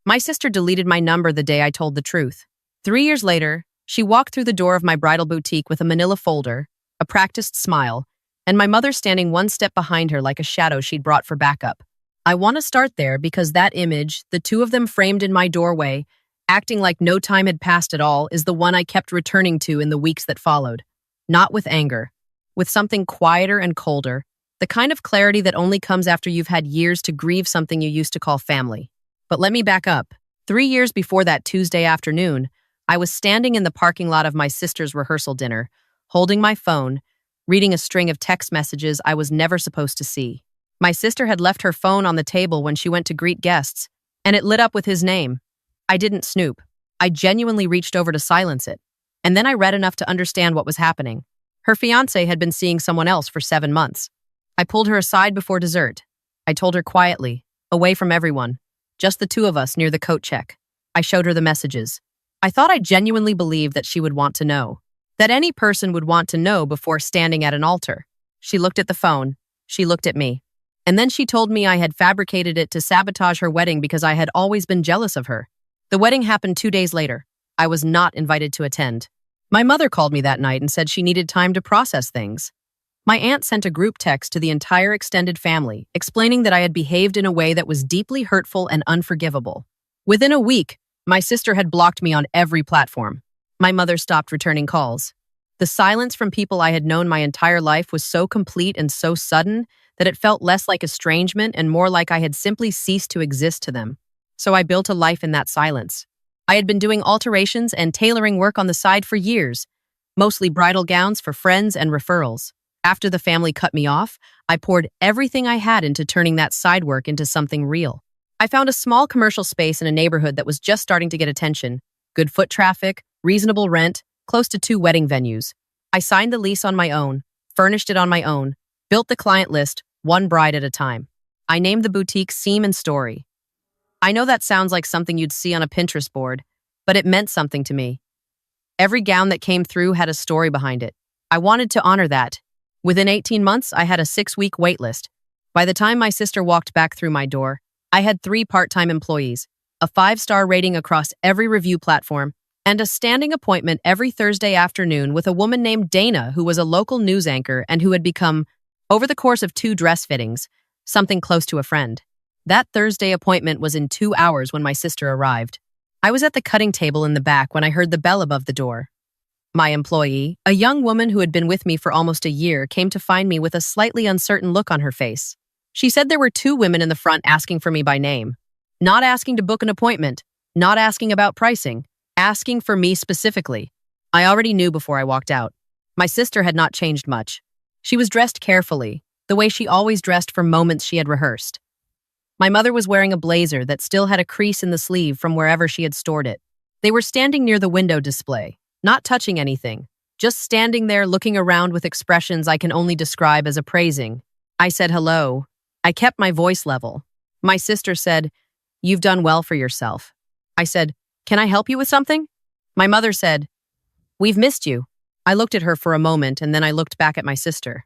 My sister deleted my number the day I told the truth. 3 years later, she walked through the door of my bridal boutique with a manila folder, a practiced smile, and my mother standing one step behind her like a shadow she'd brought for backup. I want to start there because that image, the two of them framed in my doorway, acting like no time had passed at all, is the one I kept returning to in the weeks that followed. Not with anger, with something quieter and colder, the kind of clarity that only comes after you've had years to grieve something you used to call family. But let me back up. 3 years before that Tuesday afternoon, I was standing in the parking lot of my sister's rehearsal dinner, holding my phone, reading a string of text messages I was never supposed to see. My sister had left her phone on the table when she went to greet guests, and it lit up with his name. I didn't snoop. I genuinely reached over to silence it. And then I read enough to understand what was happening. Her fiancé had been seeing someone else for 7 months. I pulled her aside before dessert. I told her quietly, away from everyone, just the two of us near the coat check. I showed her the messages. I thought I genuinely believed that she would want to know, that any person would want to know before standing at an altar. She looked at the phone. She looked at me. And then she told me I had fabricated it to sabotage her wedding because I had always been jealous of her. The wedding happened 2 days later. I was not invited to attend. My mother called me that night and said she needed time to process things. My aunt sent a group text to the entire extended family, explaining that I had behaved in a way that was deeply hurtful and unforgivable. Within a week, my sister had blocked me on every platform. My mother stopped returning calls. The silence from people I had known my entire life was so complete and so sudden that it felt less like estrangement and more like I had simply ceased to exist to them. So I built a life in that silence. I had been doing alterations and tailoring work on the side for years, mostly bridal gowns for friends and referrals. After the family cut me off, I poured everything I had into turning that side work into something real. I found a small commercial space in a neighborhood that was just starting to get attention. Good foot traffic, reasonable rent, close to 2 wedding venues. I signed the lease on my own, furnished it on my own, built the client list, one bride at a time. I named the boutique Seam and Story. I know that sounds like something you'd see on a Pinterest board, but it meant something to me. Every gown that came through had a story behind it. I wanted to honor that. Within 18 months, I had a 6-week wait list. By the time my sister walked back through my door, I had 3 part-time employees, a 5-star rating across every review platform, and a standing appointment every Thursday afternoon with a woman named Dana who was a local news anchor and who had become, over the course of 2 dress fittings, something close to a friend. That Thursday appointment was in 2 hours when my sister arrived. I was at the cutting table in the back when I heard the bell above the door. My employee, a young woman who had been with me for almost a year, came to find me with a slightly uncertain look on her face. She said there were 2 women in the front asking for me by name. Not asking to book an appointment, not asking about pricing, asking for me specifically. I already knew before I walked out. My sister had not changed much. She was dressed carefully, the way she always dressed for moments she had rehearsed. My mother was wearing a blazer that still had a crease in the sleeve from wherever she had stored it. They were standing near the window display, not touching anything, just standing there looking around with expressions I can only describe as appraising. I said hello. I kept my voice level. My sister said, "You've done well for yourself." I said, "Can I help you with something?" My mother said, "We've missed you." I looked at her for a moment and then I looked back at my sister.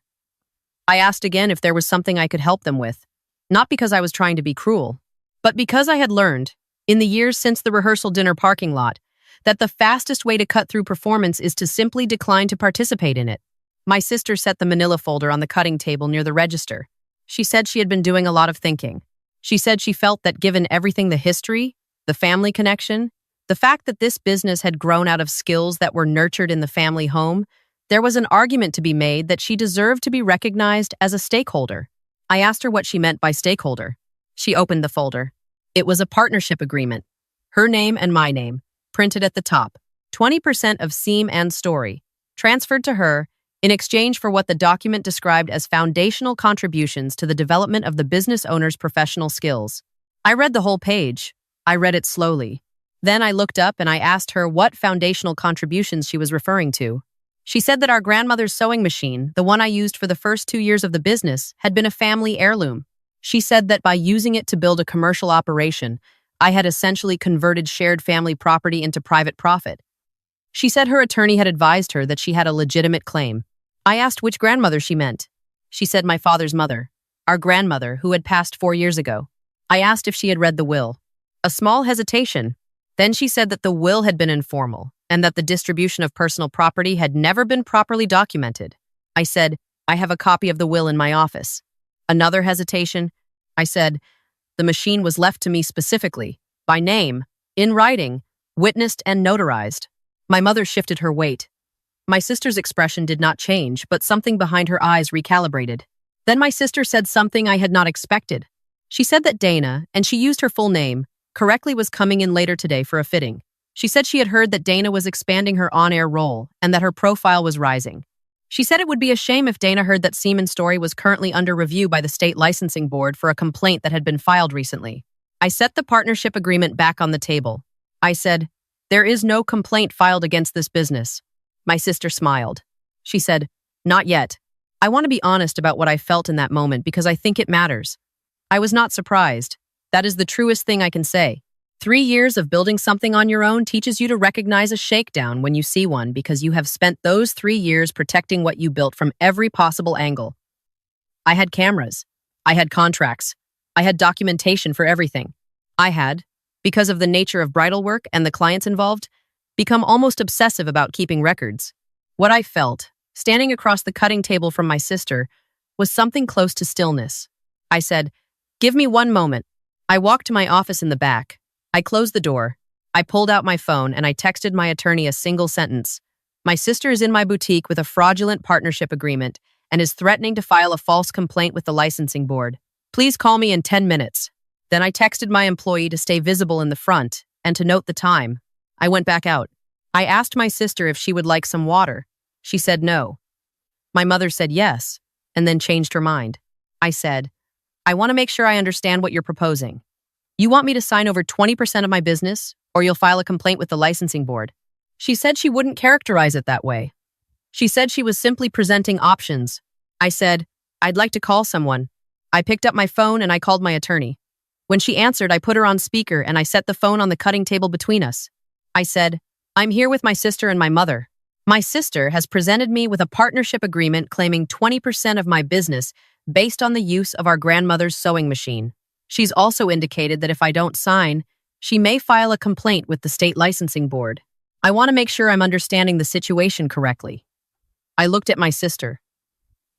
I asked again if there was something I could help them with, not because I was trying to be cruel, but because I had learned, in the years since the rehearsal dinner parking lot, that the fastest way to cut through performance is to simply decline to participate in it. My sister set the manila folder on the cutting table near the register. She said she had been doing a lot of thinking. She said she felt that given everything, the history, the family connection, the fact that this business had grown out of skills that were nurtured in the family home, there was an argument to be made that she deserved to be recognized as a stakeholder. I asked her what she meant by stakeholder. She opened the folder. It was a partnership agreement. Her name and my name, printed at the top. 20% of Seam and Story, transferred to her in exchange for what the document described as foundational contributions to the development of the business owner's professional skills. I read the whole page. I read it slowly. Then I looked up and I asked her what foundational contributions she was referring to. She said that our grandmother's sewing machine, the one I used for the first 2 years of the business, had been a family heirloom. She said that by using it to build a commercial operation, I had essentially converted shared family property into private profit. She said her attorney had advised her that she had a legitimate claim. I asked which grandmother she meant. She said my father's mother, our grandmother, who had passed 4 years ago. I asked if she had read the will. A small hesitation. Then she said that the will had been informal and that the distribution of personal property had never been properly documented. I said, I have a copy of the will in my office. Another hesitation. I said, the machine was left to me specifically, by name, in writing, witnessed and notarized. My mother shifted her weight. My sister's expression did not change, but something behind her eyes recalibrated. Then my sister said something I had not expected. She said that Dana, and she used her full name, correctly was coming in later today for a fitting. She said she had heard that Dana was expanding her on-air role and that her profile was rising. She said it would be a shame if Dana heard that Seaman's story was currently under review by the state licensing board for a complaint that had been filed recently. I set the partnership agreement back on the table. I said, there is no complaint filed against this business. My sister smiled. She said, not yet. I want to be honest about what I felt in that moment because I think it matters. I was not surprised. That is the truest thing I can say. 3 years of building something on your own teaches you to recognize a shakedown when you see one because you have spent those 3 years protecting what you built from every possible angle. I had cameras. I had contracts. I had documentation for everything. I had, because of the nature of bridal work and the clients involved, become almost obsessive about keeping records. What I felt, standing across the cutting table from my sister, was something close to stillness. I said, give me 1 moment. I walked to my office in the back. I closed the door. I pulled out my phone and I texted my attorney a single sentence. My sister is in my boutique with a fraudulent partnership agreement and is threatening to file a false complaint with the licensing board. Please call me in 10 minutes. Then I texted my employee to stay visible in the front and to note the time. I went back out. I asked my sister if she would like some water. She said no. My mother said yes, and then changed her mind. I said, I want to make sure I understand what you're proposing. You want me to sign over 20% of my business, or you'll file a complaint with the licensing board? She said she wouldn't characterize it that way. She said she was simply presenting options. I said, I'd like to call someone. I picked up my phone and I called my attorney. When she answered, I put her on speaker and I set the phone on the cutting table between us. I said, I'm here with my sister and my mother. My sister has presented me with a partnership agreement claiming 20% of my business based on the use of our grandmother's sewing machine. She's also indicated that if I don't sign, she may file a complaint with the state licensing board. I want to make sure I'm understanding the situation correctly. I looked at my sister.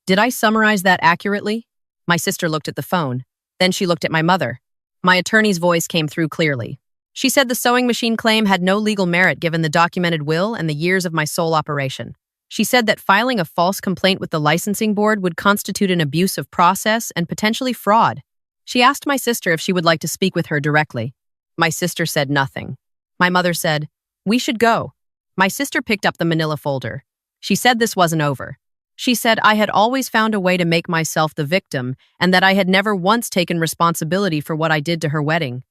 Did I summarize that accurately? My sister looked at the phone. Then she looked at my mother. My attorney's voice came through clearly. She said the sewing machine claim had no legal merit given the documented will and the years of my sole operation. She said that filing a false complaint with the licensing board would constitute an abuse of process and potentially fraud. She asked my sister if she would like to speak with her directly. My sister said nothing. My mother said, we should go. My sister picked up the manila folder. She said this wasn't over. She said I had always found a way to make myself the victim and that I had never once taken responsibility for what I did to her wedding.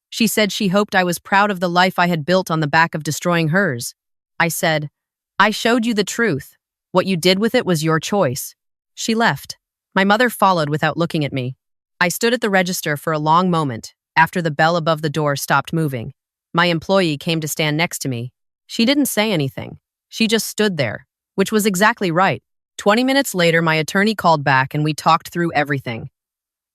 She said she hoped I was proud of the life I had built on the back of destroying hers. I said, I showed you the truth. What you did with it was your choice. She left. My mother followed without looking at me. I stood at the register for a long moment after the bell above the door stopped moving. My employee came to stand next to me. She didn't say anything. She just stood there, which was exactly right. 20 minutes later, my attorney called back and we talked through everything.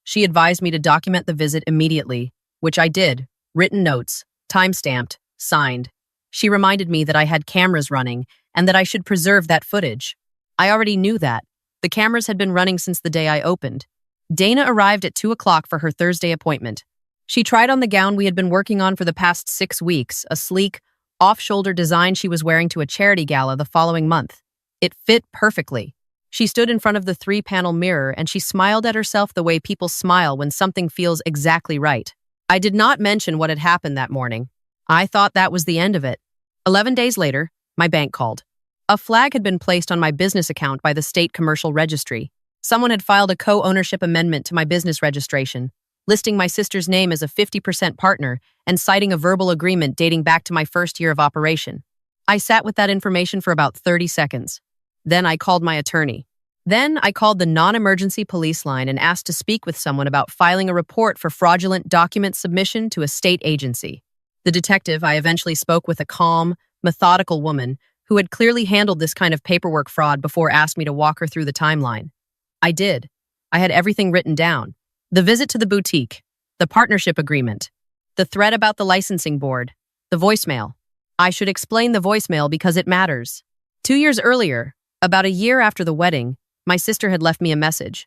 She advised me to document the visit immediately, which I did, written notes, time-stamped, signed. She reminded me that I had cameras running and that I should preserve that footage. I already knew that. The cameras had been running since the day I opened. Dana arrived at 2 o'clock for her Thursday appointment. She tried on the gown we had been working on for the past 6 weeks, a sleek, off-shoulder design she was wearing to a charity gala the following month. It fit perfectly. She stood in front of the 3-panel mirror and she smiled at herself the way people smile when something feels exactly right. I did not mention what had happened that morning. I thought that was the end of it. 11 days later, my bank called. A flag had been placed on my business account by the state commercial registry. Someone had filed a co-ownership amendment to my business registration, listing my sister's name as a 50% partner and citing a verbal agreement dating back to my first year of operation. I sat with that information for about 30 seconds. Then I called my attorney. Then I called the non-emergency police line and asked to speak with someone about filing a report for fraudulent document submission to a state agency. The detective I eventually spoke with, a calm, methodical woman who had clearly handled this kind of paperwork fraud before, asked me to walk her through the timeline. I did. I had everything written down. The visit to the boutique, the partnership agreement, The thread about the licensing board. The voicemail. I should explain the voicemail because it matters. 2 years earlier, about a year after the wedding, my sister had left me a message.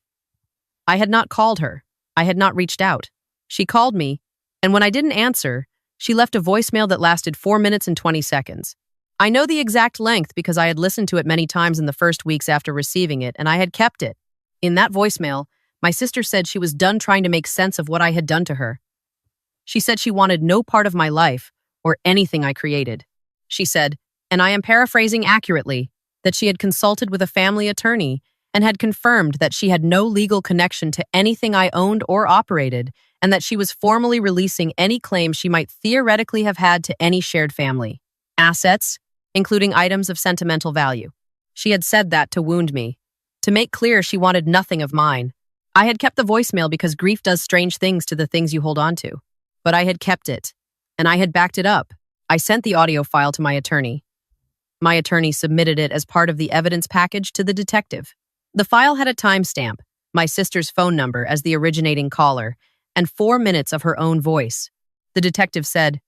I had not called her. I had not reached out. She called me, and when I didn't answer, she left a voicemail that lasted 4 minutes and 20 seconds. I know the exact length because I had listened to it many times in the first weeks after receiving it, and I had kept it. In that voicemail, my sister said she was done trying to make sense of what I had done to her. She said she wanted no part of my life or anything I created. She said, and I am paraphrasing accurately, that she had consulted with a family attorney and had confirmed that she had no legal connection to anything I owned or operated, and that she was formally releasing any claim she might theoretically have had to any shared family assets, including items of sentimental value. She had said that to wound me, to make clear she wanted nothing of mine. I had kept the voicemail because grief does strange things to the things you hold on to. But I had kept it, and I had backed it up. I sent the audio file to my attorney. My attorney submitted it as part of the evidence package to the detective. The file had a timestamp, my sister's phone number as the originating caller, and 4 minutes of her own voice. The detective said,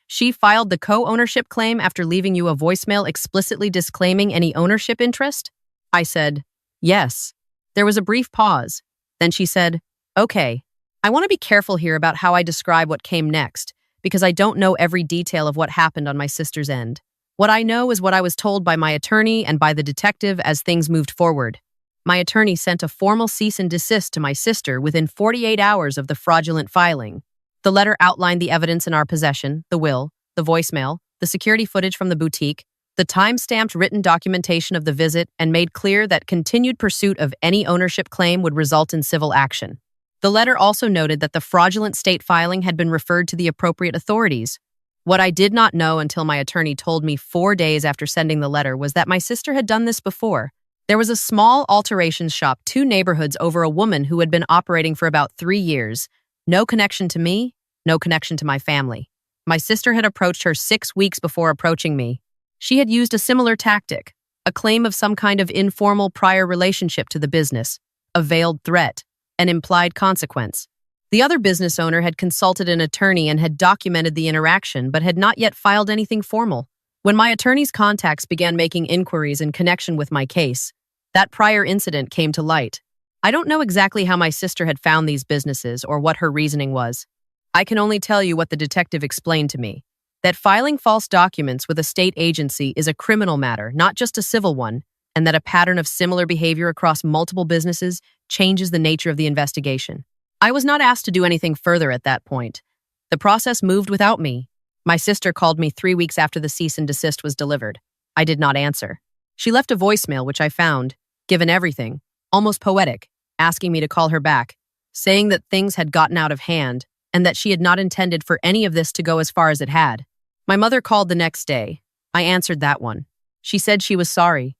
"She filed the co-ownership claim after leaving you a voicemail explicitly disclaiming any ownership interest?" I said, "Yes." There was a brief pause. Then she said, "Okay, I want to be careful here about how I describe what came next, because I don't know every detail of what happened on my sister's end. What I know is what I was told by my attorney and by the detective as things moved forward. My attorney sent a formal cease and desist to my sister within 48 hours of the fraudulent filing. The letter outlined the evidence in our possession, the will, the voicemail, the security footage from the boutique, the time-stamped written documentation of the visit, and made clear that continued pursuit of any ownership claim would result in civil action. The letter also noted that the fraudulent state filing had been referred to the appropriate authorities. What I did not know until my attorney told me 4 days after sending the letter was that my sister had done this before. There was a small alterations shop 2 neighborhoods over a woman who had been operating for about 3 years. No connection to me, no connection to my family. My sister had approached her 6 weeks before approaching me. She had used a similar tactic, a claim of some kind of informal prior relationship to the business, a veiled threat, an implied consequence. The other business owner had consulted an attorney and had documented the interaction but had not yet filed anything formal. When my attorney's contacts began making inquiries in connection with my case, that prior incident came to light. I don't know exactly how my sister had found these businesses or what her reasoning was. I can only tell you what the detective explained to me, that filing false documents with a state agency is a criminal matter, not just a civil one, and that a pattern of similar behavior across multiple businesses changes the nature of the investigation. I was not asked to do anything further at that point. The process moved without me. My sister called me 3 weeks after the cease and desist was delivered. I did not answer. She left a voicemail, which I found, given everything, almost poetic, asking me to call her back, saying that things had gotten out of hand and that she had not intended for any of this to go as far as it had. My mother called the next day. I answered that one. She said she was sorry.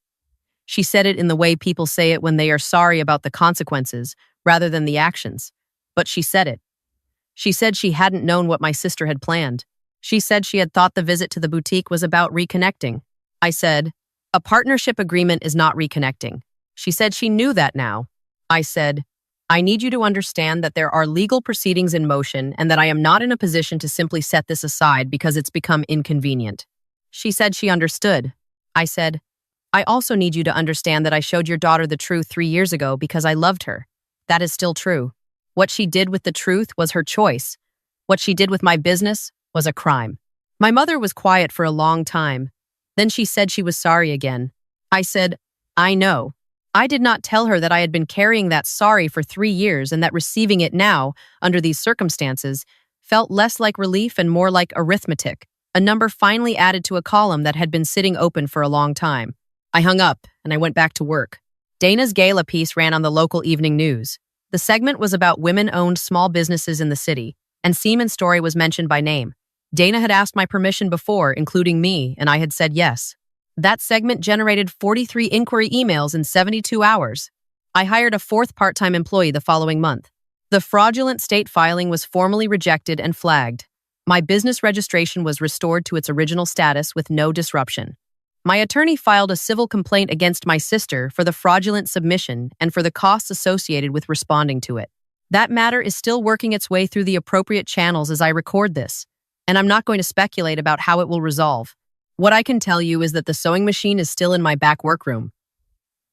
She said it in the way people say it when they are sorry about the consequences rather than the actions. But she said it. She said she hadn't known what my sister had planned. She said she had thought the visit to the boutique was about reconnecting. I said, "A partnership agreement is not reconnecting." She said she knew that now. I said, "I need you to understand that there are legal proceedings in motion and that I am not in a position to simply set this aside because it's become inconvenient." She said she understood. I said, "I also need you to understand that I showed your daughter the truth 3 years ago because I loved her. That is still true. What she did with the truth was her choice. What she did with my business was a crime." My mother was quiet for a long time. Then she said she was sorry again. I said, "I know." I did not tell her that I had been carrying that sorry for 3 years and that receiving it now, under these circumstances, felt less like relief and more like arithmetic, a number finally added to a column that had been sitting open for a long time. I hung up and I went back to work. Dana's gala piece ran on the local evening news. The segment was about women-owned small businesses in the city, and Seaman's story was mentioned by name. Dana had asked my permission before, including me, and I had said yes. That segment generated 43 inquiry emails in 72 hours. I hired a 4th part-time employee the following month. The fraudulent state filing was formally rejected and flagged. My business registration was restored to its original status with no disruption. My attorney filed a civil complaint against my sister for the fraudulent submission and for the costs associated with responding to it. That matter is still working its way through the appropriate channels as I record this, and I'm not going to speculate about how it will resolve. What I can tell you is that the sewing machine is still in my back workroom.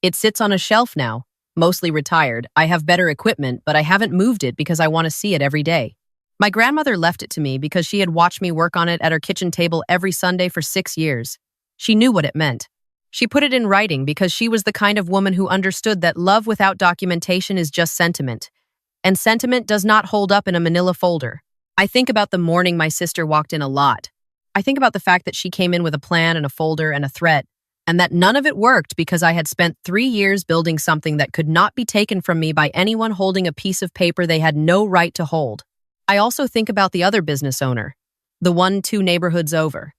It sits on a shelf now, mostly retired. I have better equipment, but I haven't moved it because I want to see it every day. My grandmother left it to me because she had watched me work on it at her kitchen table every Sunday for 6 years. She knew what it meant. She put it in writing because she was the kind of woman who understood that love without documentation is just sentiment, and sentiment does not hold up in a manila folder. I think about the morning my sister walked in a lot. I think about the fact that she came in with a plan and a folder and a threat, and that none of it worked because I had spent 3 years building something that could not be taken from me by anyone holding a piece of paper they had no right to hold. I also think about the other business owner, the one 2 neighborhoods over.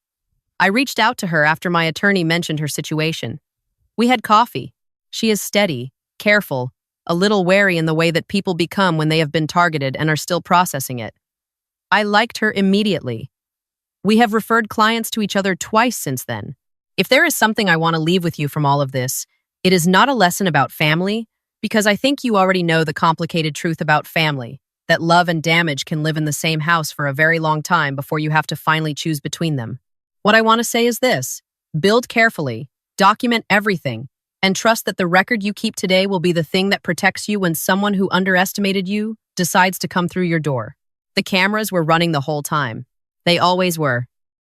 I reached out to her after my attorney mentioned her situation. We had coffee. She is steady, careful, a little wary in the way that people become when they have been targeted and are still processing it. I liked her immediately. We have referred clients to each other twice since then. If there is something I want to leave with you from all of this, it is not a lesson about family, because I think you already know the complicated truth about family, that love and damage can live in the same house for a very long time before you have to finally choose between them. What I want to say is this: build carefully, document everything, and trust that the record you keep today will be the thing that protects you when someone who underestimated you decides to come through your door. The cameras were running the whole time. They always were.